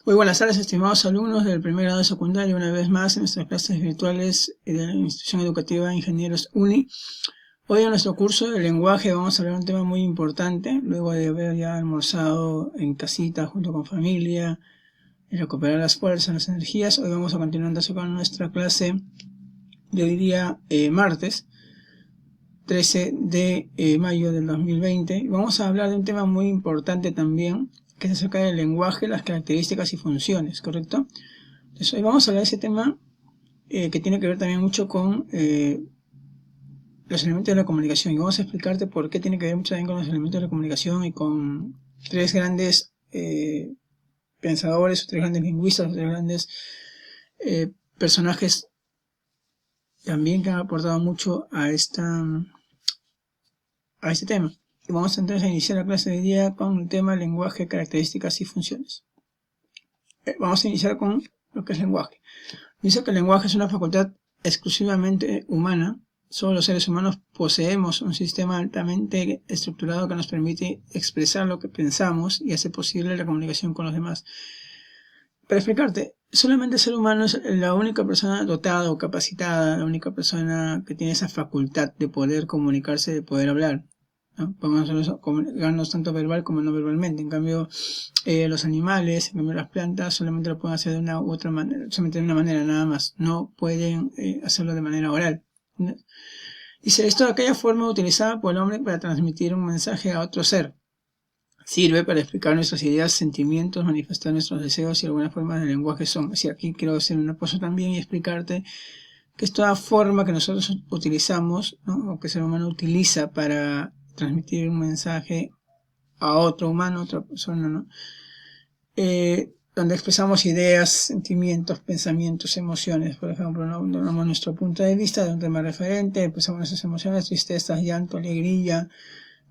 Muy buenas tardes, estimados alumnos del primer grado de secundaria, una vez más en nuestras clases virtuales de la institución educativa Ingenieros Uni. Hoy en nuestro curso de lenguaje vamos a hablar de un tema muy importante, luego de haber ya almorzado en casita junto con familia y recuperar las fuerzas, las energías. Hoy vamos a continuar con nuestra clase de hoy día, martes 13 de mayo del 2020. Vamos a hablar de un tema muy importante también, que es acerca del lenguaje, las características y funciones, ¿correcto? Entonces hoy vamos a hablar de ese tema que tiene que ver también mucho con los elementos de la comunicación, y vamos a explicarte por qué tiene que ver mucho también con los elementos de la comunicación y con tres grandes pensadores, tres grandes lingüistas, tres grandes personajes también que han aportado mucho a este tema. Y vamos entonces a iniciar la clase de hoy día con el tema lenguaje, características y funciones. Vamos a iniciar con lo que es lenguaje. Dice que el lenguaje es una facultad exclusivamente humana. Solo los seres humanos poseemos un sistema altamente estructurado que nos permite expresar lo que pensamos y hace posible la comunicación con los demás. Para explicarte, solamente el ser humano es la única persona dotada o capacitada, la única persona que tiene esa facultad de poder comunicarse, de poder hablar, ¿no? Podemos nosotros comunicarnos tanto verbal como no verbalmente. En cambio, los animales, en cambio las plantas, solamente lo pueden hacer de una u otra manera, solamente de una manera nada más. No pueden hacerlo de manera oral, ¿no? Dice, esto de aquella forma utilizada por el hombre para transmitir un mensaje a otro ser. Sirve para explicar nuestras ideas, sentimientos, manifestar nuestros deseos y algunas formas del lenguaje son. Así aquí quiero hacer una pausa también y explicarte que es toda forma que nosotros utilizamos, ¿no? O que el ser humano utiliza para transmitir un mensaje a otro humano, a otra persona, ¿no? Donde expresamos ideas, sentimientos, pensamientos, emociones. Por ejemplo, ¿no? Damos nuestro punto de vista de un tema referente, expresamos nuestras emociones, tristezas, llanto, alegría,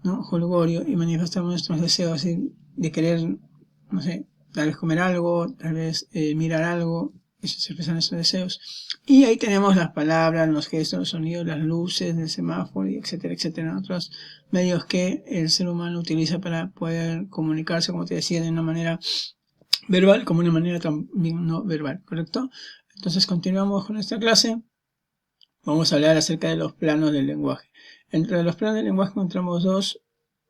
¿no? Jolgorio, y manifestamos nuestros deseos de querer, no sé, tal vez comer algo, tal vez mirar algo. Eso se expresan esos deseos. Y ahí tenemos las palabras, los gestos, los sonidos, las luces del semáforo, etcétera, etcétera. Otros medios que el ser humano utiliza para poder comunicarse, como te decía, de una manera verbal como una manera también no verbal, ¿correcto? Entonces continuamos con esta clase. Vamos a hablar acerca de los planos del lenguaje. Entre los planos del lenguaje encontramos dos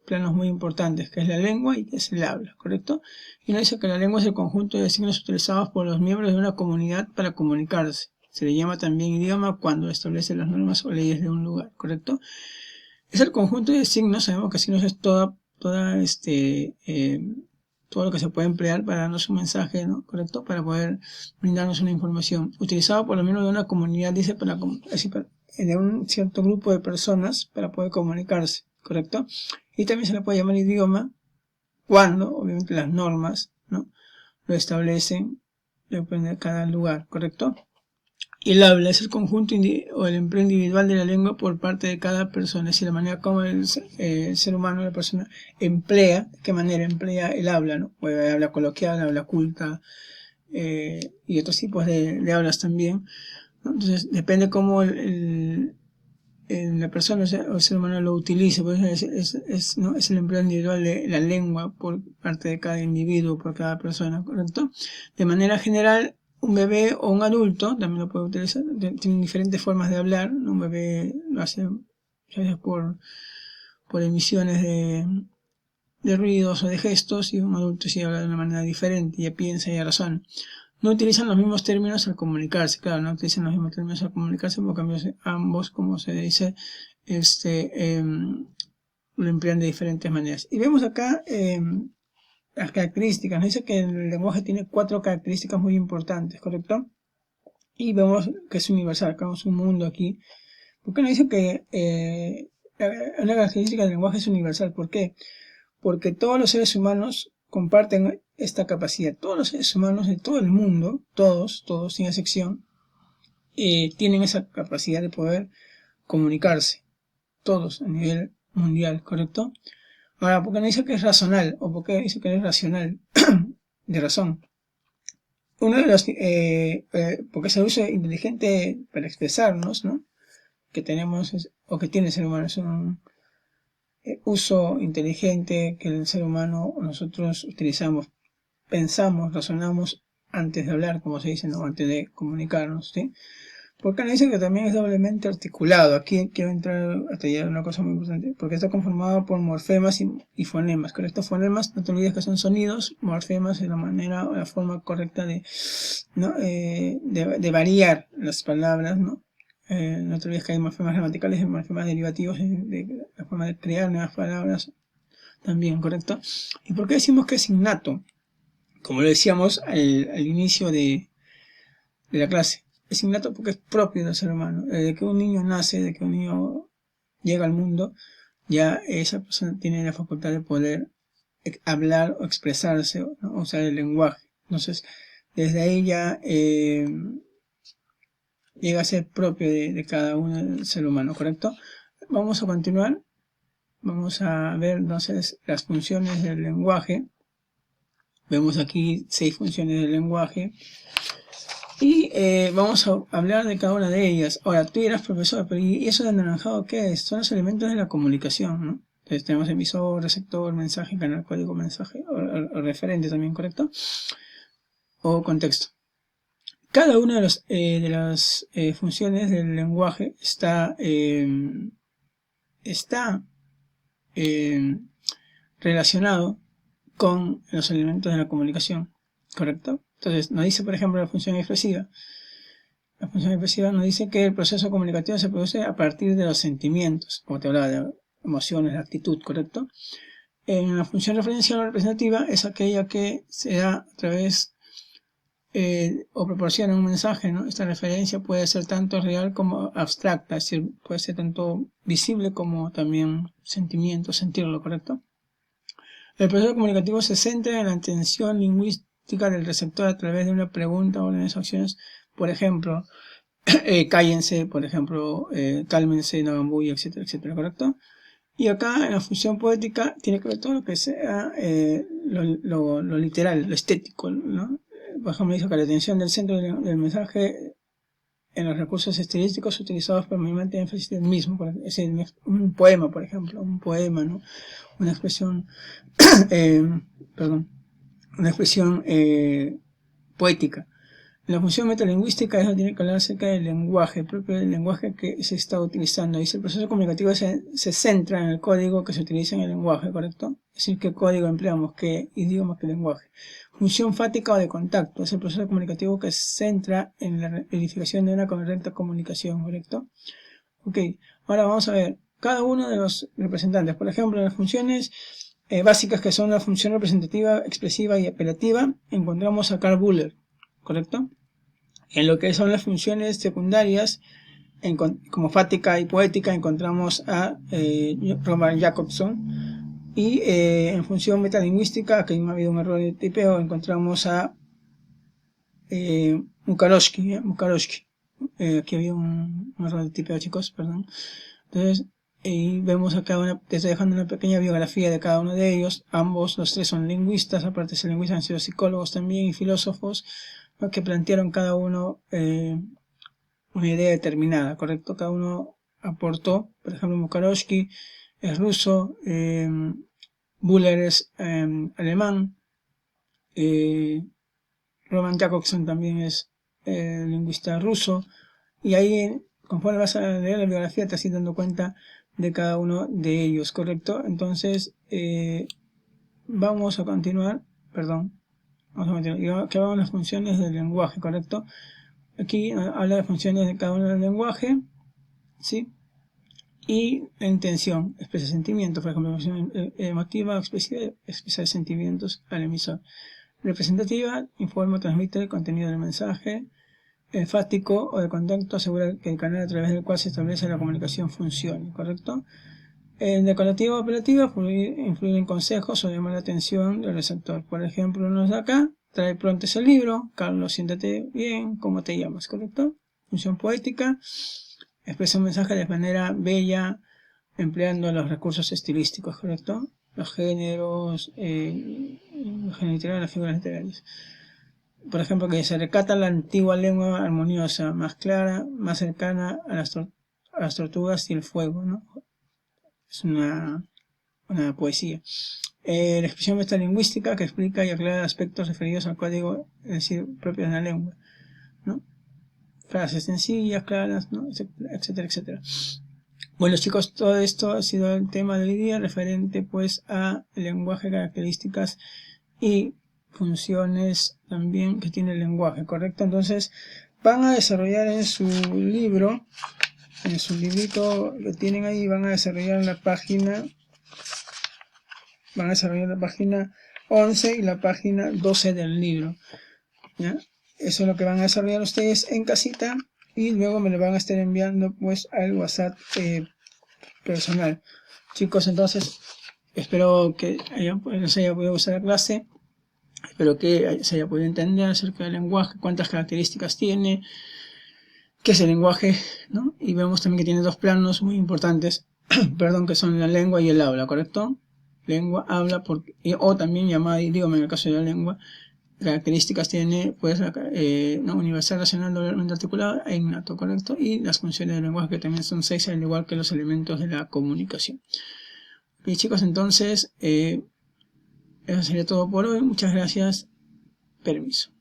planos muy importantes, que es la lengua y que es el habla, ¿correcto? Y nos dice que la lengua es el conjunto de signos utilizados por los miembros de una comunidad para comunicarse. Se le llama también idioma cuando establece las normas o leyes de un lugar, ¿correcto? Es el conjunto de signos, sabemos que signos es todo lo que se puede emplear para darnos un mensaje, ¿no? ¿Correcto? Para poder brindarnos una información. Utilizado por lo menos de una comunidad, dice, de un cierto grupo de personas para poder comunicarse, ¿correcto? Y también se le puede llamar idioma cuando, obviamente, las normas, ¿no? Lo establecen, depende de cada lugar, ¿correcto? Y el habla es el conjunto o el empleo individual de la lengua por parte de cada persona, es decir, la manera como el ser humano, la persona, emplea, de qué manera emplea el habla, ¿no? Puede habla coloquial, habla culta, y otros tipos de hablas también, ¿no? Entonces, depende cómo la persona o el ser humano lo utilice, por eso ¿no? Es el empleo individual de la lengua por parte de cada individuo, por cada persona, ¿correcto? De manera general, un bebé o un adulto también lo puede utilizar, tienen diferentes formas de hablar, ¿no? Un bebé lo hace por emisiones de ruidos o de gestos, y un adulto sí habla de una manera diferente, ya piensa y ya razona. No utilizan los mismos términos al comunicarse, claro, no utilizan los mismos términos al comunicarse, porque ambos, como se dice, lo emplean de diferentes maneras. Y vemos acá las características. Nos dice que el lenguaje tiene 4 características muy importantes, ¿correcto? Y vemos que es universal, acabamos un mundo aquí. ¿Por qué nos dice que una característica del lenguaje es universal? ¿Por qué? Porque todos los seres humanos comparten esta capacidad. Todos los seres humanos de todo el mundo, todos, sin excepción, tienen esa capacidad de poder comunicarse. Todos a nivel mundial, ¿correcto? Ahora, ¿por qué no dice que es racional? ¿O por qué dice que es racional? De razón. Uno de los, porque es el uso inteligente para expresarnos, ¿no? Que tenemos, o que tiene el ser humano, es un uso inteligente que el ser humano o nosotros utilizamos pensamos, razonamos antes de hablar, como se dice, ¿no? Antes de comunicarnos, ¿sí? Porque nos dice que también es doblemente articulado. Aquí quiero entrar hasta ya una cosa muy importante, porque está conformado por morfemas y fonemas. Con estos fonemas, no te olvides que son sonidos, morfemas es la manera o la forma correcta de, ¿no? De variar las palabras, ¿no? No te olvides que hay morfemas gramaticales y morfemas derivativos, de la forma de crear nuevas palabras también, ¿correcto? ¿Y por qué decimos que es innato? Como lo decíamos al inicio de la clase. Es innato porque es propio del ser humano. Desde que un niño nace, desde que un niño llega al mundo, ya esa persona tiene la facultad de poder hablar o expresarse, ¿no? O usar el lenguaje. Entonces, desde ahí ya llega a ser propio de cada uno del ser humano, ¿correcto? Vamos a continuar. Vamos a ver entonces las funciones del lenguaje. Vemos aquí 6 funciones del lenguaje. Y vamos a hablar de cada una de ellas. Ahora, tú dirás, profesor, pero ¿y eso de anaranjado qué es? Son los elementos de la comunicación, ¿no? Entonces tenemos emisor, receptor, mensaje, canal, código, mensaje, o referente también, ¿correcto? O contexto. Cada una de las funciones del lenguaje está relacionado con los elementos de la comunicación, ¿correcto? Entonces, nos dice, por ejemplo, la función expresiva. La función expresiva nos dice que el proceso comunicativo se produce a partir de los sentimientos, como te hablaba de emociones, de actitud, ¿correcto? En la función referencial o representativa es aquella que se da a través o proporciona un mensaje, ¿no? Esta referencia puede ser tanto real como abstracta, es decir, puede ser tanto visible como también sentimiento, sentirlo, ¿correcto? El proceso comunicativo se centra en la atención lingüística del receptor a través de una pregunta o de acciones, por ejemplo, cállense, por ejemplo, cálmense, no hagan bulla, etcétera, etcétera, ¿correcto? Y acá en la función poética tiene que ver todo lo que sea lo literal, lo estético, ¿no? Por ejemplo, dice que la atención del centro del mensaje en los recursos estilísticos utilizados permanentemente en énfasis del mismo, es decir, un poema, por ejemplo, un poema, ¿no? Una expresión, perdón, una expresión poética. La función metalingüística es lo que tiene que hablar acerca del lenguaje, propio del lenguaje que se está utilizando. Dice, el proceso comunicativo se centra en el código que se utiliza en el lenguaje, ¿correcto? Es decir, qué código empleamos, qué idioma, qué lenguaje. Función fática o de contacto es el proceso comunicativo que se centra en la verificación de una correcta comunicación, ¿correcto? Ok, ahora vamos a ver cada uno de los representantes. Por ejemplo, las funciones básicas que son la función representativa, expresiva y apelativa, encontramos a Carl Buller, ¿correcto? En lo que son las funciones secundarias, como fática y poética, encontramos a Roman Jakobson. Y en función metalingüística, que no ha habido un error de tipeo, encontramos a Mukarowski. Aquí había un error de tipeo, chicos, perdón. Entonces, vemos acá te estoy dejando una pequeña biografía de cada uno de ellos. Ambos, los tres son lingüistas, aparte de ser lingüistas, han sido psicólogos también y filósofos, ¿no? Que plantearon cada uno una idea determinada, ¿correcto? Cada uno aportó, por ejemplo, Mukarowski es ruso, Buller es alemán, Roman Jakobson también es lingüista ruso, y ahí, conforme vas a leer la biografía, te vas dando cuenta de cada uno de ellos, ¿correcto? Entonces, vamos a continuar, que hablamos de las funciones del lenguaje, ¿correcto? Aquí habla de funciones de cada uno del lenguaje, ¿sí? Y la intención, expresa sentimientos, por ejemplo, función emotiva, expresa sentimientos al emisor. Representativa, informa, transmite el contenido del mensaje. Enfático o de contacto, asegura que el canal a través del cual se establece la comunicación funcione, ¿correcto? Decorativa o apelativa, influir en consejos o llamar la atención del receptor. Por ejemplo, nos da acá, trae pronto ese libro, Carlos, siéntate bien, ¿cómo te llamas? ¿Correcto? Función poética, expresa un mensaje de manera bella, empleando los recursos estilísticos, ¿correcto? Los géneros, los géneros literarios, las figuras literarias. Por ejemplo, que se recata la antigua lengua armoniosa, más clara, más cercana a las tortugas y el fuego, ¿no? Es una poesía. La expresión metalingüística, que explica y aclara aspectos referidos al código, es decir, propios de la lengua, ¿no? Frases sencillas, claras, ¿no? Etcétera, etcétera. Bueno, chicos, todo esto ha sido el tema de hoy día referente pues a lenguaje, características y funciones también que tiene el lenguaje, ¿correcto? Entonces van a desarrollar en su libro, en su librito que tienen ahí, van a desarrollar la página 11 y la página 12 del libro, ¿ya? Eso es lo que van a desarrollar ustedes en casita y luego me lo van a estar enviando pues al WhatsApp personal. Chicos, entonces espero que les haya podido gustar la clase, espero que se haya podido entender acerca del lenguaje, cuántas características tiene, qué es el lenguaje, ¿no? Y vemos también que tiene dos planos muy importantes, perdón, que son la lengua y el habla, ¿correcto? Lengua, habla, o también llamada idioma en el caso de la lengua. Características tiene pues no, universal, racional, doblemente articulado e innato, ¿correcto? Y las funciones del lenguaje, que también son 6, al igual que los elementos de la comunicación. Bien, chicos, entonces eso sería todo por hoy. Muchas gracias. Permiso.